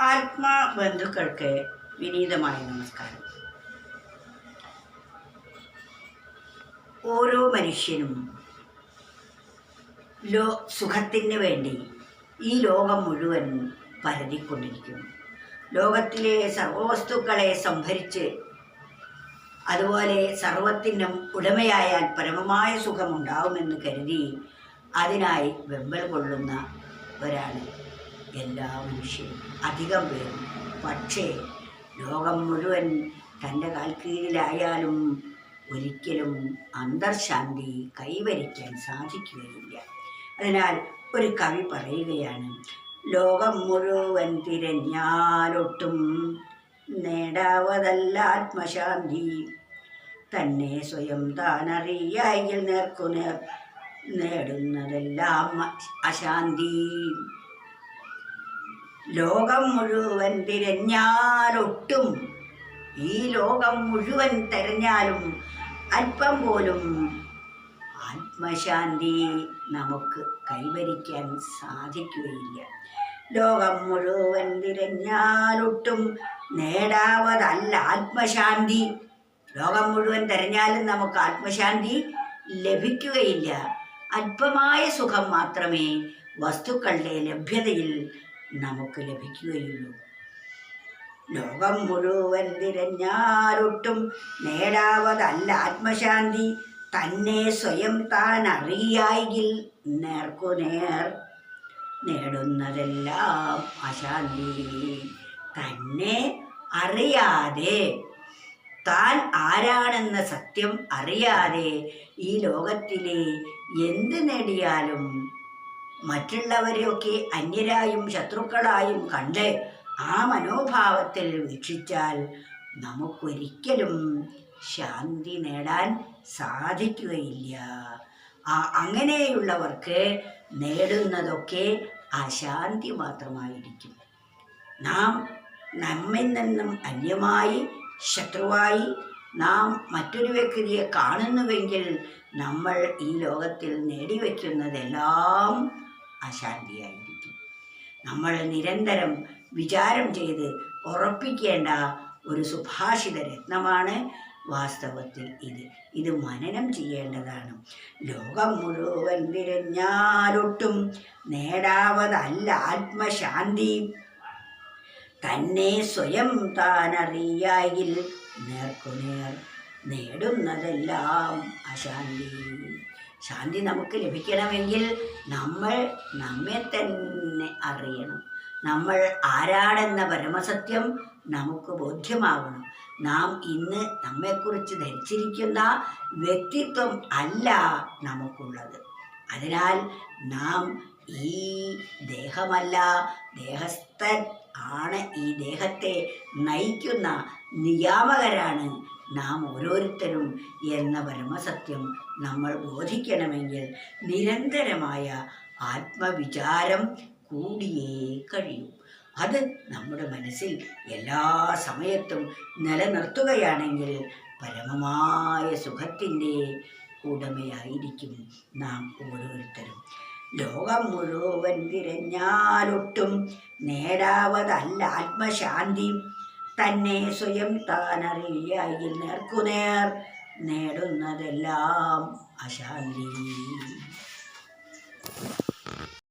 ആത്മബന്ധുക്കൾക്ക് വിനീതമായ നമസ്കാരം. ഓരോ മനുഷ്യനും സുഖത്തിന് വേണ്ടി ഈ ലോകം മുഴുവൻ പരതിക്കൊണ്ടിരിക്കുന്നു. ലോകത്തിലെ സർവവസ്തുക്കളെ സംഭരിച്ച് അതുപോലെ സർവത്തിനും ഉടമയായാൽ പരമമായ സുഖമുണ്ടാവുമെന്ന് കരുതി അതിനായി വെമ്പൽ കൊള്ളുന്നവരാണ് എല്ലാ മനുഷ്യരും, അധികം പേരും. പക്ഷേ ലോകം മുഴുവൻ തൻ്റെ കാൽക്കീഴിലായാലും ഒരിക്കലും അന്തർശാന്തി കൈവരിക്കാൻ സാധിക്കുകയില്ല. അതിനാൽ ഒരു കവി പറയുകയാണ്, ലോകം മുഴുവൻ തിരഞ്ഞാലൊട്ടും നേടാവതല്ല ആത്മശാന്തി, തന്നെ സ്വയം താനറിയായിൽ നേർക്കുനേർ നേടുന്നതെല്ലാം അശാന്തി. ലോകം മുഴുവൻ തിരഞ്ഞാലൊട്ടും, ഈ ലോകം മുഴുവൻ തിരഞ്ഞാലും അല്പം പോലും ആത്മശാന്തി നമുക്ക് കൈവരിക്കാൻ സാധിക്കുകയില്ല. ലോകം മുഴുവൻ തിരഞ്ഞാലൊട്ടും നേടാവതല്ല ആത്മശാന്തി. ലോകം മുഴുവൻ തിരഞ്ഞാലും നമുക്ക് ആത്മശാന്തി ലഭിക്കുകയില്ല. അല്പമായ സുഖം മാത്രമേ വസ്തുക്കളുടെ ലഭ്യതയിൽ നമുക്ക് ലഭിക്കുകയുള്ളൂ. ലോകം മുഴുവൻ തിരഞ്ഞാലൊട്ടും നേടാവതല്ല ആത്മശാന്തി, തന്നെ സ്വയം താൻ അറിയായെങ്കിൽ നേർക്കുനേർ നേടുന്നതെല്ലാം അശാന്തി. തന്നെ അറിയാതെ, താൻ ആരാണെന്ന സത്യം അറിയാതെ ഈ ലോകത്തിലെ എന്ത് നേടിയാലും മറ്റുള്ളവരെയൊക്കെ അന്യരായും ശത്രുക്കളായും കണ്ട് ആ മനോഭാവത്തിൽ വീക്ഷിച്ചാൽ നമുക്കൊരിക്കലും ശാന്തി നേടാൻ സാധിക്കുകയില്ല. അങ്ങനെയുള്ളവർക്ക് നേടുന്നതൊക്കെ അശാന്തി മാത്രമായിരിക്കും. നാം നമ്മിൽ നിന്നും അന്യമായി, ശത്രുവായി നാം മറ്റൊരു വ്യക്തിയെ കാണുന്നുവെങ്കിൽ നമ്മൾ ഈ ലോകത്തിൽ നേടിവെക്കുന്നതെല്ലാം അശാന്തിയായിരിക്കും. നമ്മൾ നിരന്തരം വിചാരം ചെയ്ത് ഉറപ്പിക്കേണ്ട ഒരു സുഭാഷിത രത്നമാണ് വാസ്തവത്തിൽ ഇത് മനനം ചെയ്യേണ്ടതാണ്. ലോകം മുഴുവൻ തിരഞ്ഞാലൊട്ടും നേടാവതല്ല ആത്മശാന്തി, തന്നെ സ്വയം താനറിയായിൽ നേർക്കുനേർ നേടുന്നതെല്ലാം അശാന്തി. ശാന്തി നമുക്ക് ലഭിക്കണമെങ്കിൽ നമ്മൾ നമ്മെ തന്നെ അറിയണം. നമ്മൾ ആരാണെന്ന പരമസത്യം നമുക്ക് ബോധ്യമാകണം. നാം ഇന്ന് നമ്മെക്കുറിച്ച് ധരിച്ചിരിക്കുന്ന വ്യക്തിത്വം അല്ല നമുക്കുള്ളത്. അതിനാൽ നാം ഈ ദേഹമല്ല, ദേഹസ്ഥൻ ആണ്. ഈ ദേഹത്തെ നയിക്കുന്ന നിയാമകരാണ് നാം ഓരോരുത്തരും എന്ന പരമസത്യം നമ്മൾ ബോധിക്കണമെങ്കിൽ നിരന്തരമായ ആത്മവിചാരം കൂടിയേ കഴിയൂ. അത് നമ്മുടെ മനസ്സിൽ എല്ലാ സമയത്തും നിലനിർത്തുകയാണെങ്കിൽ പരമമായ സുഖത്തിൻ്റെ ഉടമയായിരിക്കും നാം ഓരോരുത്തരും. ലോകം മുഴുവൻ തിരഞ്ഞാലൊട്ടും നേടാവതല്ല ആത്മശാന്തി, തന്നെ സ്വയം താനറിയായിൽ നേർക്കുനേർ നേടുന്നതെല്ലാം അശാന്തി.